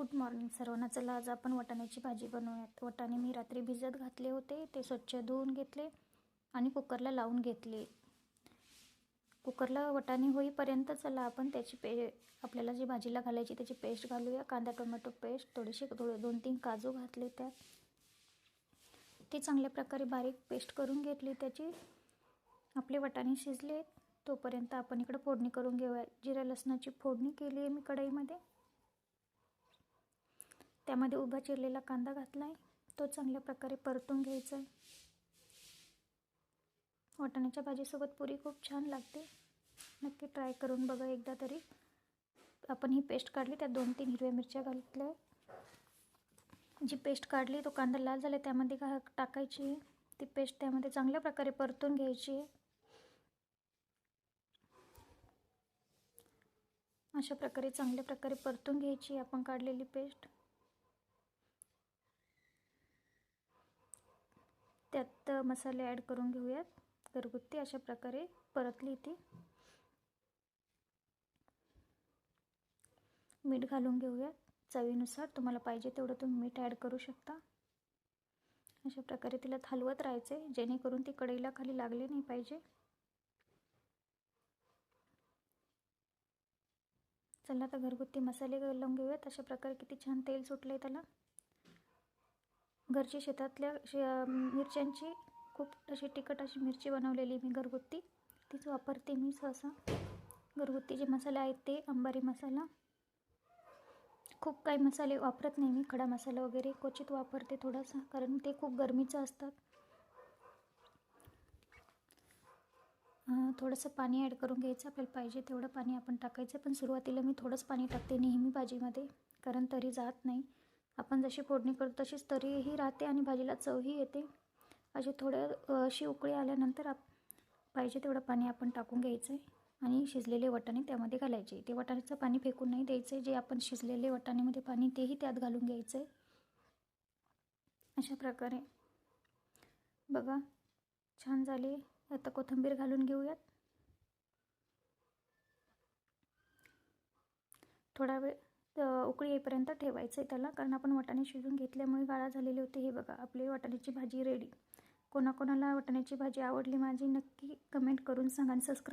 Good morning सर्वांना. चला आज आपण वाटाण्याची भाजी बनवूयात. वाटाणे मी रात्री भिजत घातले होते, ते स्वच्छ धुवून घेतले आणि कुकरला लावून घेतले. कुकरला वाटाणे होईपर्यंत चला आपण त्याची आपल्याला जी भाजीला घालायची त्याची पेस्ट घालूया. कांदा टोमॅटो पेस्ट, थोडे 2-3 काजू घातले त्यात. ते चांगल्या प्रकारे बारीक पेस्ट करून घेतली त्याची. आपले वाटाणे शिजले तोपर्यंत आपण इकडे फोडणी करून घेऊया. जिरा लसणाची फोडणी केली आहे मी कढईमध्ये. त्यामध्ये उभा चिरलेला कांदा घातला आहे, तो चांगल्या प्रकारे परतून घ्यायचा आहे. वाटाण्याच्या भाजीसोबत पुरी खूप छान लागते, नक्की ट्राय करून बघा एकदा तरी. आपण ही पेस्ट काढली, त्यात 2-3 हिरव्या मिरच्या घातल्या. जी पेस्ट काढली तो कांदा लाल झाला त्यामध्ये टाकायची आहे. ती पेस्ट त्यामध्ये चांगल्या प्रकारे परतून घ्यायची आहे. अशा प्रकारे चांगल्या प्रकारे परतून घ्यायची आपण काढलेली पेस्ट. त्यात मसाले ॲड करून घेऊयात घरगुती. अशा प्रकारे परतली ती. मीठ घालून घेऊयात चवीनुसार. तुम्हाला पाहिजे तेवढं तुम्ही मीठ ॲड करू शकता. अशा प्रकारे तिला हलवत राहायचे जेणेकरून ती कढईला खाली लागली नाही पाहिजे. चला आता घरगुती मसाले घालून घेऊयात. अशा प्रकारे किती छान तेल सुटलं आहे त्याला. घरची शेतातल्या मिरच्यांची खूप अशी तिखट अशी मिरची बनवलेली मी घरगुती, तीच वापरते मी सहसा. घरगुती जे मसाले आहेत ते अंबारी मसाला, खूप काही मसाले वापरत नाही मी. खडा मसाला वगैरे क्वचित वापरते थोडासा, कारण ते खूप गरमीचं असतात. थोडंसं पाणी ॲड करून घ्यायचं. आपल्याला पाहिजे तेवढं पाणी आपण टाकायचं. पण सुरुवातीला मी थोडंच पाणी टाकते नेहमी भाजीमध्ये, कारण तरी जात नाही. आपण जशी फोडणी करतो तशीच तरीही राहते आणि भाजीला चवही येते. अशी उकळी आल्यानंतर पाहिजे तेवढं पाणी आपण टाकून घ्यायचं आहे आणि शिजलेले वाटाणे त्यामध्ये घालायचे. ते वाटाण्याचं पाणी फेकून नाही द्यायचं आहे. जे आपण शिजलेले वाटाण्यामध्ये पाणी तेही त्यात घालून घ्यायचं आहे. अशा प्रकारे बघा छान झाले. आता कोथिंबीर घालून घेऊयात. थोडा वेळ उकळी येईपर्यंत ठेवायचं आहे त्याला, कारण आपण वाटाणे शिजून घेतल्यामुळे गाळा झालेले होते. हे बघा आपली वाटाण्याची भाजी रेडी. कोणाकोणाला वाटाण्याची भाजी आवडली माझी नक्की कमेंट करून सांगा आणि सबस्क्राईब